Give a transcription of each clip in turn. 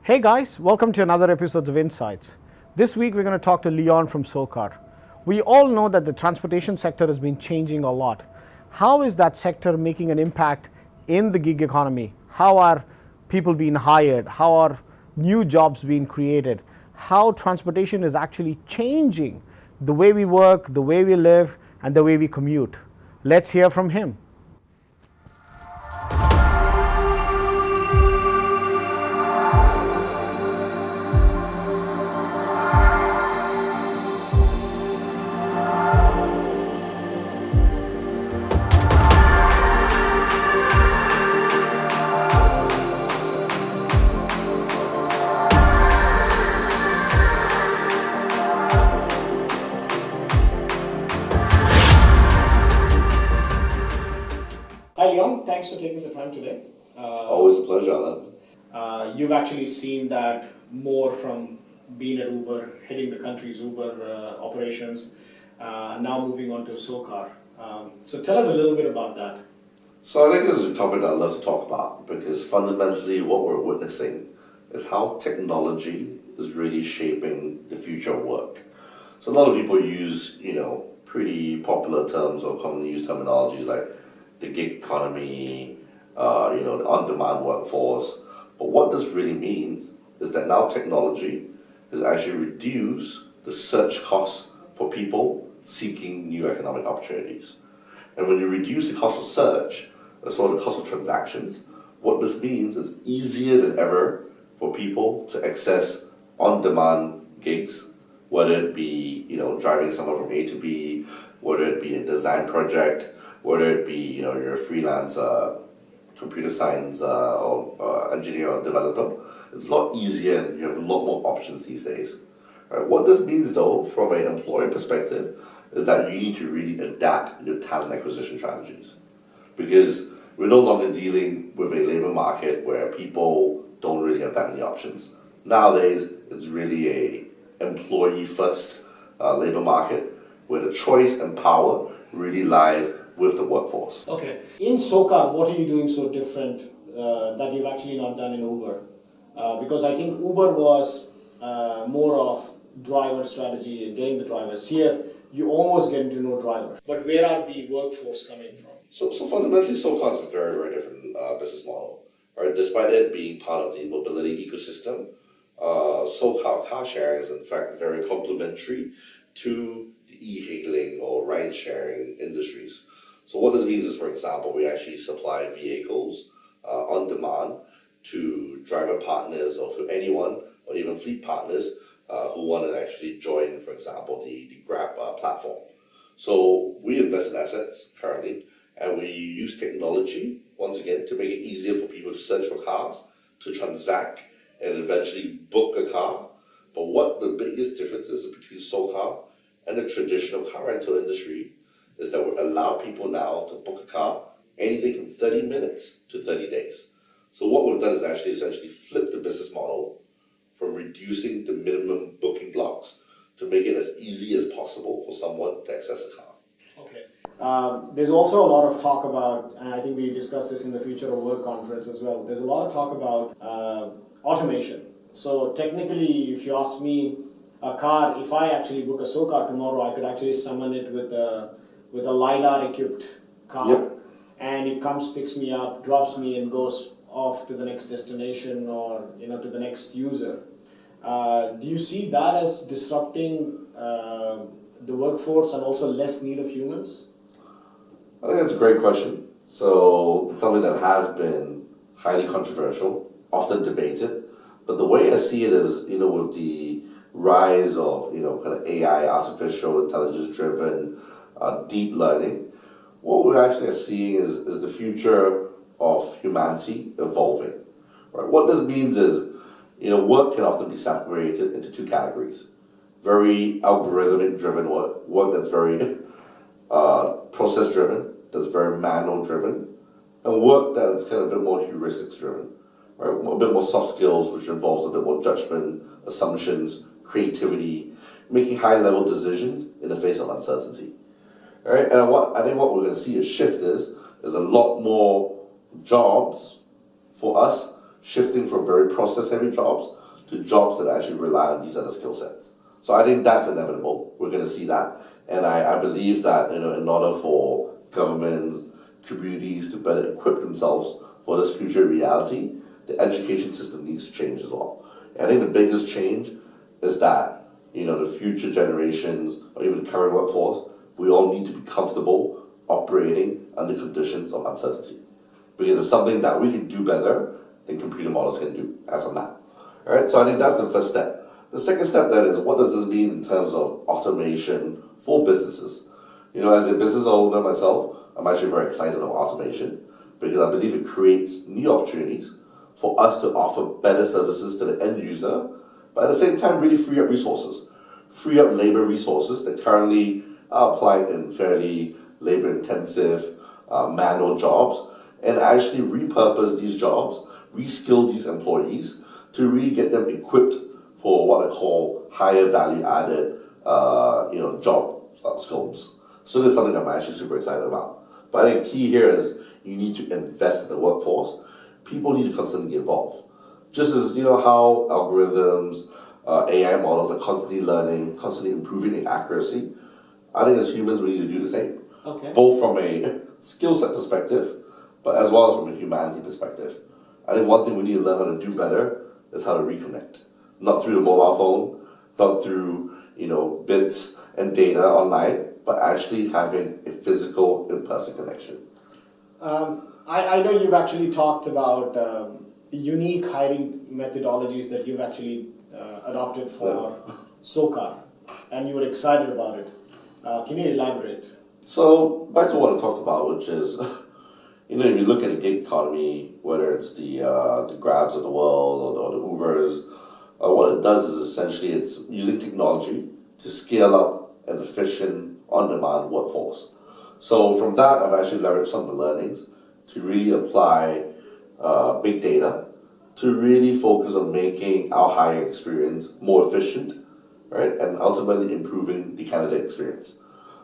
Hey guys, welcome to another episode of Insights. This week we're going to talk to Leon from Socar. We all know that the transportation sector has been changing a lot. How is that sector making an impact in the gig economy? How are people being hired? How are new jobs being created? How transportation is actually changing the way we work, the way we live, and the way we commute. Let's hear from him. Hi Leon, thanks for taking the time today. Always a pleasure, Alan. You've actually seen that more from being at Uber, heading the country's Uber operations, now moving on to Socar. So tell us a little bit about that. So I think this is a topic that I love to talk about because fundamentally what we're witnessing is how technology is really shaping the future of work. So a lot of people use, pretty popular terms or commonly used terminologies like the gig economy, the on-demand workforce. But what this really means is that now technology has actually reduced the search costs for people seeking new economic opportunities. And when you reduce the cost of search, as well as the cost of transactions, what this means is it's easier than ever for people to access on-demand gigs, whether it be driving someone from A to B, whether it be a design project, whether it be you're a freelance computer science or engineer or developer. It's a lot easier and you have a lot more options these days. Right? What this means though, from an employer perspective, is that you need to really adapt your talent acquisition strategies. Because we're no longer dealing with a labor market where people don't really have that many options. Nowadays, it's really a employee-first labor market where the choice and power really lies with the workforce. Okay. In Socar, what are you doing so different that you've actually not done in Uber? Because I think Uber was more of driver strategy, getting the drivers. Here, you almost get to know drivers. But where are the workforce coming from? So fundamentally, Socar is a very, very different business model. Right? Despite it being part of the mobility ecosystem, Socar car sharing is in fact very complementary to the e-hailing or ride-sharing industries. So what this means is, for example, we actually supply vehicles on demand to driver partners or to anyone or even fleet partners who want to actually join, for example, the Grab platform. So we invest in assets currently, and we use technology, once again, to make it easier for people to search for cars, to transact, and eventually book a car. But what the biggest difference is between Socar and the traditional car rental industry is that we allow people now to book a car anything from 30 minutes to 30 days. So what we've done is actually essentially flip the business model from reducing the minimum booking blocks to make it as easy as possible for someone to access a car. Okay. There's also a lot of talk about, and I think we discussed this in the Future of Work conference as well, there's a lot of talk about automation. So technically, if you ask me, a car, if I actually book a Socar tomorrow, I could actually summon it with a LiDAR equipped car. Yep. And it comes, picks me up, drops me and goes off to the next destination or to the next user. Do you see that as disrupting the workforce and also less need of humans? I think that's a great question. So it's something that has been highly controversial, often debated. But the way I see it is, with the rise of, kind of AI, artificial intelligence driven, deep learning, what we're actually seeing is the future of humanity evolving. Right? What this means is, work can often be separated into two categories. Very algorithmic driven work that's very process driven, that's very manual driven, and work that is kind of a bit more heuristics driven, right? A bit more soft skills, which involves a bit more judgment, assumptions, creativity, making high level decisions in the face of uncertainty. All right? And I think what we're going to see a shift is a lot more jobs for us shifting from very process-heavy jobs to jobs that actually rely on these other skill sets. So I think that's inevitable. We're going to see that. And I believe that, in order for governments, communities to better equip themselves for this future reality, the education system needs to change as well. And I think the biggest change is that, the future generations or even the current workforce, we all need to be comfortable operating under conditions of uncertainty. Because it's something that we can do better than computer models can do as of now. All right, so I think that's the first step. The second step then is, what does this mean in terms of automation for businesses? As a business owner myself, I'm actually very excited about automation because I believe it creates new opportunities for us to offer better services to the end user, but at the same time really free up resources. Free up labor resources that currently are applied in fairly labor-intensive manual jobs, and actually repurpose these jobs, reskill these employees to really get them equipped for what I call higher value added job scopes. So this is something I'm actually super excited about. But I think key here is you need to invest in the workforce. People need to constantly get involved. Just as how algorithms, AI models are constantly learning, constantly improving in accuracy, I think as humans we need to do the same. Okay. Both from a skill set perspective, but as well as from a humanity perspective. I think one thing we need to learn how to do better is how to reconnect. Not through the mobile phone, not through, bits and data online, but actually having a physical, in-person connection. I know you've actually talked about unique hiring methodologies that you've actually adopted for Socar, and you were excited about it. Can you elaborate? So, back to what I talked about, which is, if you look at the gig economy, whether it's the Grabs of the world or the Ubers, what it does is essentially it's using technology to scale up an efficient, on-demand workforce. So from that, I've actually leveraged some of the learnings to really apply big data to really focus on making our hiring experience more efficient, right, and ultimately improving the candidate experience.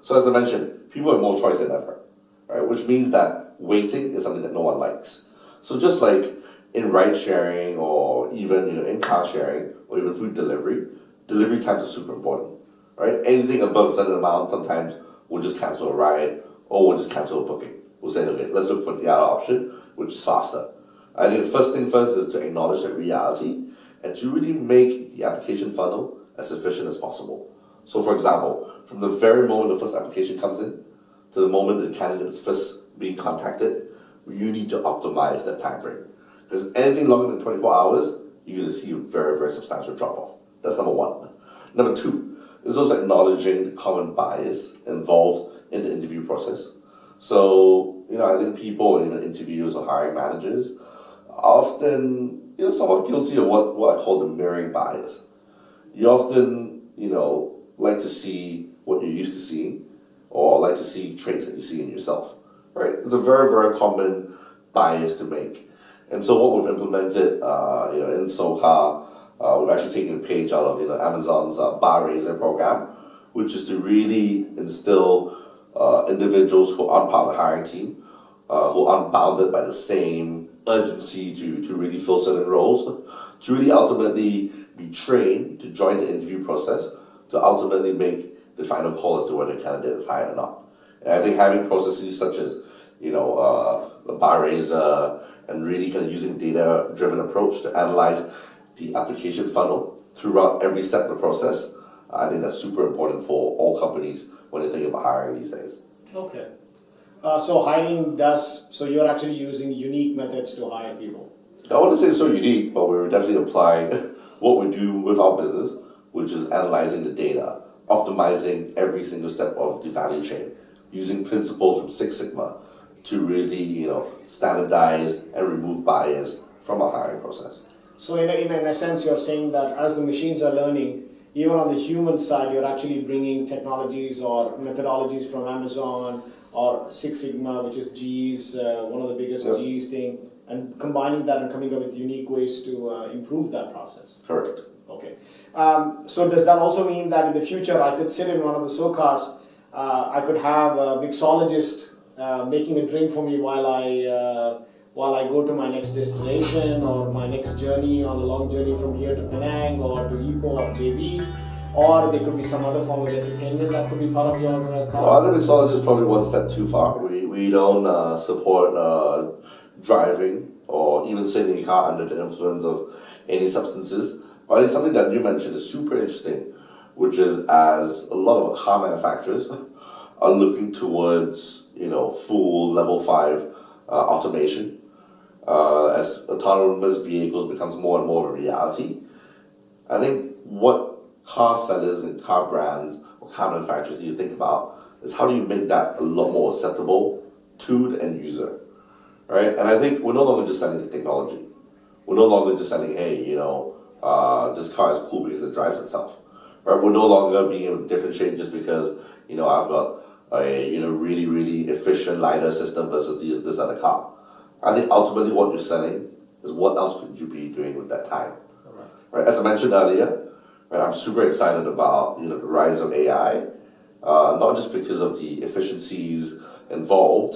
So as I mentioned, people have more choice than ever, right, which means that waiting is something that no one likes. So just like in ride sharing or even in car sharing or even food delivery times are super important, right? Anything above a certain amount, sometimes we'll just cancel a ride or we'll just cancel a booking. We'll say, okay, let's look for the other option, which is faster. I think the first thing first is to acknowledge that reality and to really make the application funnel as efficient as possible. So for example, from the very moment the first application comes in to the moment the candidate is first being contacted, you need to optimize that time frame. Because anything longer than 24 hours, you're going to see a very, very substantial drop-off. That's number one. Number two is also acknowledging the common bias involved in the interview process. So, I think people, even interviewers or hiring managers, are often, somewhat guilty of what I call the mirroring bias. You often, like to see what you're used to seeing, or like to see traits that you see in yourself, right? It's a very, very common bias to make. And so what we've implemented, in Socar, we've actually taken a page out of, Amazon's bar raiser program, which is to really instill individuals who aren't part of the hiring team, who aren't bounded by the same urgency to really fill certain roles, to really ultimately be trained to join the interview process, to ultimately make the final call as to whether the candidate is hired or not. And I think having processes such as, the bar raiser, and really kind of using data-driven approach to analyze the application funnel throughout every step of the process, I think that's super important for all companies when they think about hiring these days. Okay. So you're actually using unique methods to hire people? I wouldn't say it's so unique, but we're definitely applying what we do with our business, which is analyzing the data, optimizing every single step of the value chain, using principles from Six Sigma to really, standardize and remove bias from our hiring process. So in a sense, you're saying that as the machines are learning, even on the human side, you're actually bringing technologies or methodologies from Amazon or Six Sigma, which is GE's, one of the biggest GE's thing, and combining that and coming up with unique ways to improve that process. Correct. Okay. So does that also mean that in the future I could sit in one of the Socars, I could have a mixologist making a drink for me while I while I go to my next destination or my next journey on a long journey from here to Penang or to Ipoh or JB, or there could be some other form of entertainment that could be part of your car? Well, other technology is probably one step too far. We don't support driving or even sitting in a car under the influence of any substances. But it's something that you mentioned is super interesting, which is as a lot of car manufacturers are looking towards full level 5 automation. As autonomous vehicles becomes more and more of a reality, I think what car sellers and car brands or car manufacturers need to think about is how do you make that a lot more acceptable to the end user, right? And I think we're no longer just selling the technology. We're no longer just selling, hey, this car is cool because it drives itself, right? We're no longer being able to differentiate just because, I've got a, really, really efficient LiDAR system versus this other car. I think ultimately what you're selling is what else could you be doing with that time, right? As I mentioned earlier, right, I'm super excited about, the rise of AI, not just because of the efficiencies involved,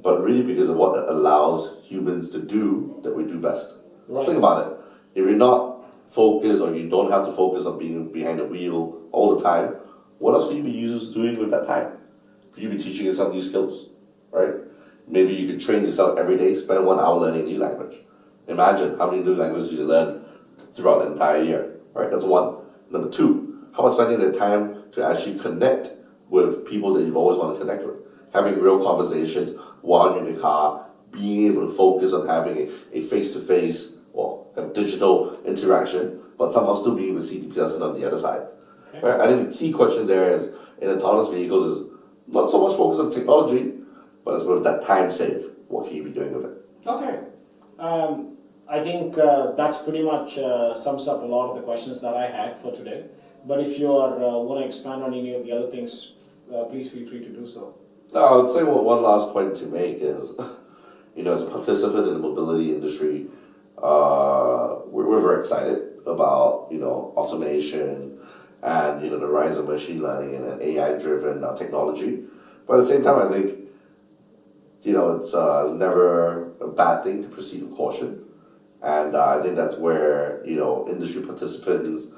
but really because of what it allows humans to do that we do best. Right. Think about it. If you're not focused or you don't have to focus on being behind the wheel all the time, what else could you be doing with that time? Could you be teaching yourself new skills, right? Maybe you could train yourself every day, spend 1 hour learning a new language. Imagine how many new languages you learn throughout the entire year, right? That's one. Number two, how about spending the time to actually connect with people that you've always wanted to connect with? Having real conversations while you're in the car, being able to focus on having a face-to-face or a digital interaction, but somehow still being able to see the person on the other side. Okay. Right? I think the key question there is, in autonomous vehicles, is not so much focus on technology, but it's with that time saved. What can you be doing with it? Okay. I think that's pretty much sums up a lot of the questions that I had for today. But if you want to expand on any of the other things, please feel free to do so. I would say one last point to make is, as a participant in the mobility industry, we're very excited about, automation and, the rise of machine learning and AI-driven technology. But at the same time, I think, it's never a bad thing to proceed with caution. And I think that's where, industry participants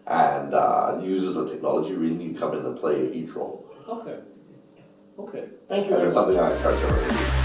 and users of technology really need to come in and play a huge role. Okay. Thank you And very it's much. something I encourage everyone to do.